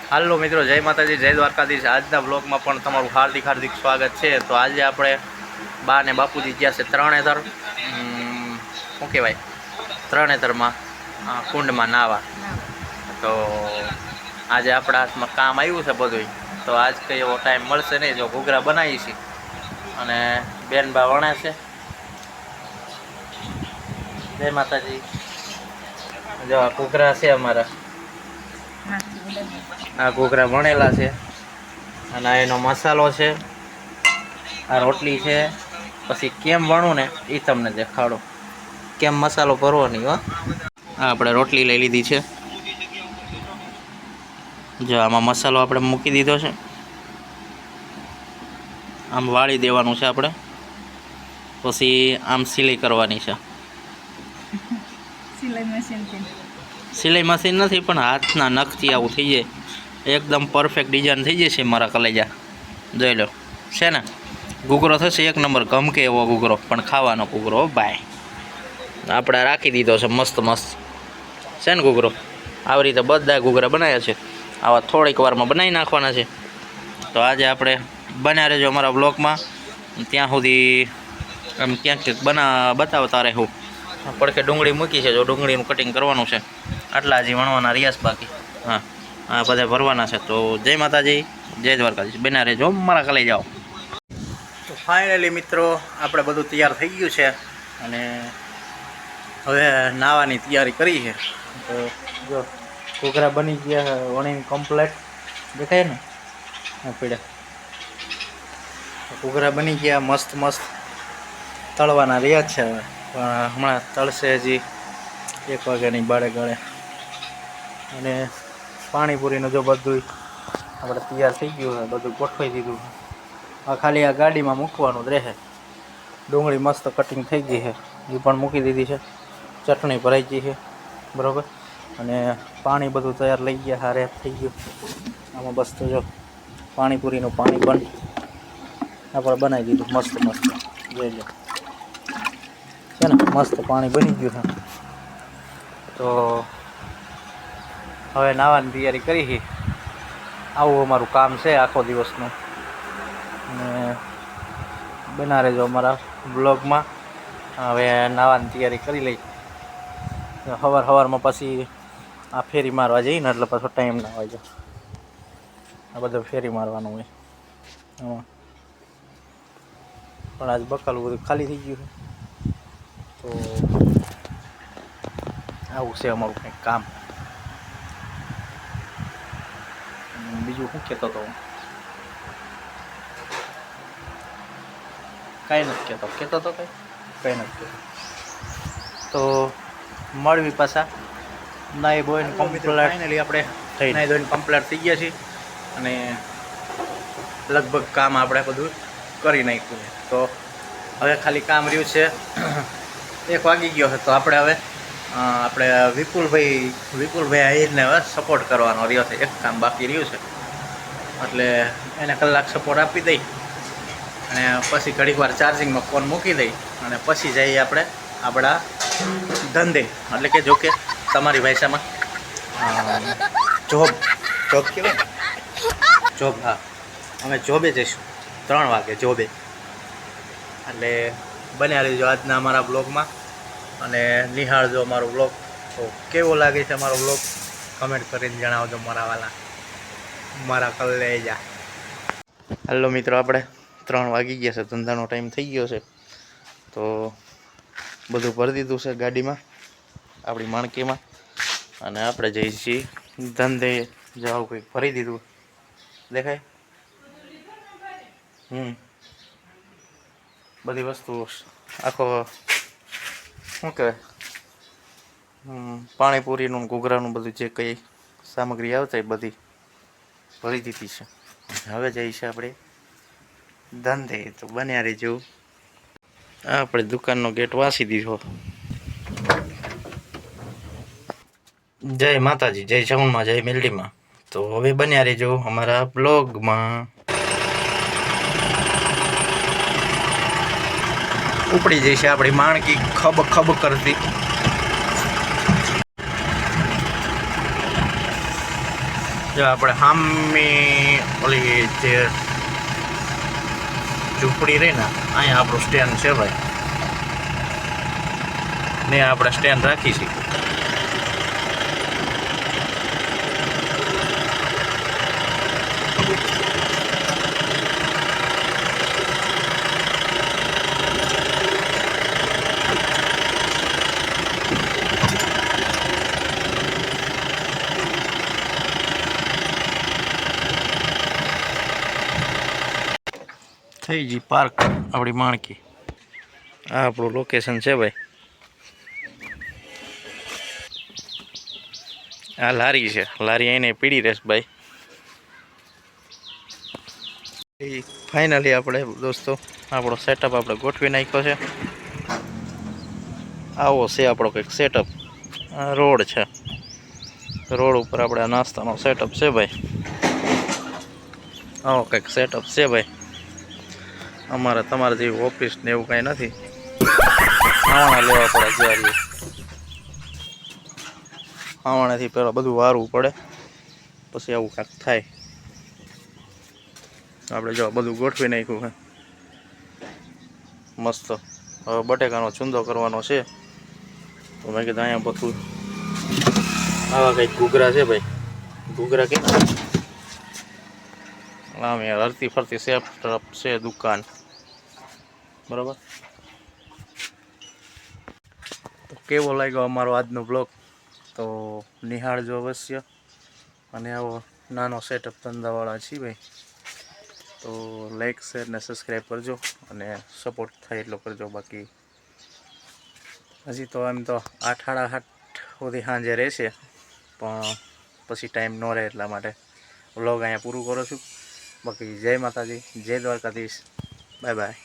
હાલો મિત્રો, જય માતાજી, જય દ્વારકાધીશ। આજના બ્લોગમાં પણ તમારું હાર્દિક હાર્દિક સ્વાગત છે। તો આજે આપણે બા ને બાપુજી ગયા છે તરણેતર, શું કહેવાય, તરણેતરમાં કુંડમાં નાવા। તો આજે આપણા હાથમાં કામ આવ્યું છે બધું। તો આજ કંઈ એવો ટાઈમ મળશે નહીં, જો ઘૂઘરા બનાવી છે અને બેન બા વણે છે। જય માતાજી। જો આ ઘૂઘરા છે અમારા, આ ઘૂઘરા વણેલા છે અને આ એનો મસાલો છે, આ રોટલી છે। પછી કેમ વણું ને એ તમને દેખાડો, કેમ મસાલો ભરવાની હો। આ આપણે રોટલી લઈ લીધી છે, જો આમાં મસાલો આપણે મૂકી દીધો છે, આમ વાળી દેવાનું છે આપણે, પછી આમ સિલાઈ કરવાની છે। સિલાઈ મશીન નથી પણ હાથના નખથી આવું થઈ જાય, એકદમ પરફેક્ટ ડિઝાઇન થઈ જશે મારા કલેજા। જોઈ લો છે ને, ઘૂઘરો થશે એક નંબર, ગમકે એવો ઘૂઘરો, પણ ખાવાનો ઘૂઘરો ભાઈ। આપણે રાખી દીધો છે મસ્ત મસ્ત છે ને ઘૂઘરો। આવી રીતે બધા ઘૂઘરા બનાવ્યા છે, આવા થોડીક વારમાં બનાવી નાખવાના છે। તો આજે આપણે બન્યા રહેજો અમારા બ્લોગમાં, ત્યાં સુધી આમ ક્યાંક ક્યાંક બતાવતા રહેવું। પડખે ડુંગળી મૂકી છે, જો ડુંગળીનું કટિંગ કરવાનું છે, આટલા હજી વણવાના રિયાસ બાકી। હા, આ બધા ભરવાના છે। તો જય માતાજી, જય દ્વારકાધીશ, બન્યા રહેજો મારા કલે જાઓ। તો ફાઇનલી મિત્રો આપણે બધું તૈયાર થઈ ગયું છે અને હવે નાવાની તૈયારી કરી છે। તો જો ઘૂઘરા બની ગયા, વણીને કમ્પ્લેટ દેખાય ને, પીડા ઘૂઘરા બની ગયા મસ્ત મસ્ત, તળવાના રહ્યા છે હવે, પણ હમણાં તળશે હજી 1 વાગ્યાની બાળે ગાળે। અને પાણીપુરીનું જો બધું આપણે તૈયાર થઈ ગયું છે, બધું ગોઠવાઈ દીધું છે। આ ખાલી આ ગાડીમાં મૂકવાનું જ રહે। ડુંગળી મસ્ત કટિંગ થઈ ગઈ છે, એ પણ મૂકી દીધી છે, ચટણી ભરાઈ ગઈ છે બરાબર, અને પાણી બધું તૈયાર લઈ ગયા, હારે થઈ ગયું। આમાં બસ તો જો પાણીપુરીનું પાણી પણ આપણે બનાવી દીધું મસ્ત મસ્ત, જોઈ લો છે ને, મસ્ત પાણી બની ગયું છે। તો હવે નાવાની તૈયારી કરી છે, આવું અમારું કામ છે આખો દિવસનું। અને બના રહેજો અમારા બ્લોગમાં। હવે નાવાની તૈયારી કરી લઈ, સવારમાં પછી આ ફેરી મારવા જઈએ ને એટલે પાછો ટાઈમ ના હોય, આ બધું ફેરી મારવાનું હોય આમાં, પણ આજ બકાલું બધું ખાલી થઈ ગયું છે। તો આવું છે અમારું કંઈક કામ। બીજું શું કહેતો હતો હું, કાંઈ નથી કહેતો તો કંઈ નથી કહેતો। તો મળવી પાછા નાઈ ધોઈને કમ્પ્લીટ, ફાઇનલી આપણે નાઈ ધોઈને કમ્પ્લીટ થઈ ગયા છીએ અને લગભગ કામ આપણે બધું કરી નાખ્યું છે। તો હવે ખાલી કામ રહ્યું છે, 1 વાગી ગયો છે, તો આપણે હવે આપણે વિપુલભાઈ આહિરને હવે સપોર્ટ કરવાનો રહ્યો છે, એક કામ બાકી રહ્યું છે, એટલે એને કલાક સપોર્ટ આપી દઈ અને પછી ઘડીક વાર ચાર્જિંગમાં ફોન મૂકી દઈ અને પછી જઈએ આપણે આપણા ધંધે, એટલે કે જો કે તમારી ભાષામાં જોબ કહેવાય, જોબ। હા, અમે જોબે જઈશું 3 વાગે જોબે, એટલે બન્યા રહેજો આજના અમારા બ્લોગમાં અને નિહાળજો અમારો બ્લોગ। તો કેવો લાગે છે અમારો બ્લોગ, કમેન્ટ કરીને જણાવજો મારા વાલા, મારા કલેજા। હાલો મિત્રો, આપણે 3 વાગી ગયા છે, ધંધાનો ટાઈમ થઈ ગયો છે। તો બધું ભરી દીધું છે ગાડીમાં, આપણી માણકીમાં, અને આપણે જઈએ છીએ ધંધે। જાવ કંઈક ભરી દીધું દેખાય, બધી વસ્તુ આખો શું કહેવાય, પાણીપુરીનું ઘૂઘરાનું બધું જે કંઈ સામગ્રી આવતા એ બધી ભરી દીધી છે। હવે જઈએ છીએ આપણે ધંધે, તો બન્યા રહેજો। આપણે દુકાનનો ગેટ વાસી દીધો। જય માતાજી, જય ચામુંડમાં, જય મેલડીમાં। તો હવે બન્યા રહેજો અમારા બ્લોગમાં। ઉપડી જશે આપણી માણકી ખબ ખબ કરતી। જો આપણે સામી ઓલી જે ઝૂંપડી રહી ને અહીંયા આપણું સ્ટેન્ડ છે ભાઈ, ને આપણે સ્ટેન્ડ રાખીશું. થઈ ગઈ પાર્ક આપણી માણકી. આ આપણું લોકેશન છે ભાઈ. આ લારી છે, લારી એને પીડી રહેશે ભાઈ. ફાઇનલી આપણે દોસ્તો આપણો સેટઅપ આપણે ગોઠવી નાખ્યો છે. આવો છે આપણો કંઈક સેટઅપ. આ રોડ છે, રોડ ઉપર આપણે આ નાસ્તાનો સેટઅપ છે ભાઈ. આવો કંઈક સેટઅપ છે ભાઈ. અમારે તમારે જેવી ઓફિસ ને એવું કાંઈ નથી. ખાવાના લેવા પડે જ્યારે ખાવાનાથી પહેલાં બધું વારવું પડે, પછી આવું કાંઈક થાય. આપણે જો બધું ગોઠવી નાખ્યું છે મસ્ત. હવે બટેકાનો ચૂંદો કરવાનો છે, તો મેં કીધું અહીંયા બધું આવા કંઈક ઘૂઘરા છે ભાઈ. ઘૂઘરા કે આમ યાર હરતી ફરતી સેફ છે દુકાન, બરાબર. તો કેવો લાગ્યો અમારો આજનો બ્લોગ, તો નિહાળજો અવશ્ય. અને આવો નાનો સેટઅપ ધંધાવાળા છીએ ભાઈ, તો લાઈક શેર ને સબસ્ક્રાઈબ કરજો અને સપોર્ટ થાય એટલો કરજો. બાકી હજી તો એમ તો 8 સાડા 8 સુધી સાંજે રહેશે, પણ પછી ટાઈમ ન રહે એટલા માટે વ્લોગ અહીંયા પૂરું કરું છું. બાકી જય માતાજી, જય દ્વારકાધીશ, બાય બાય.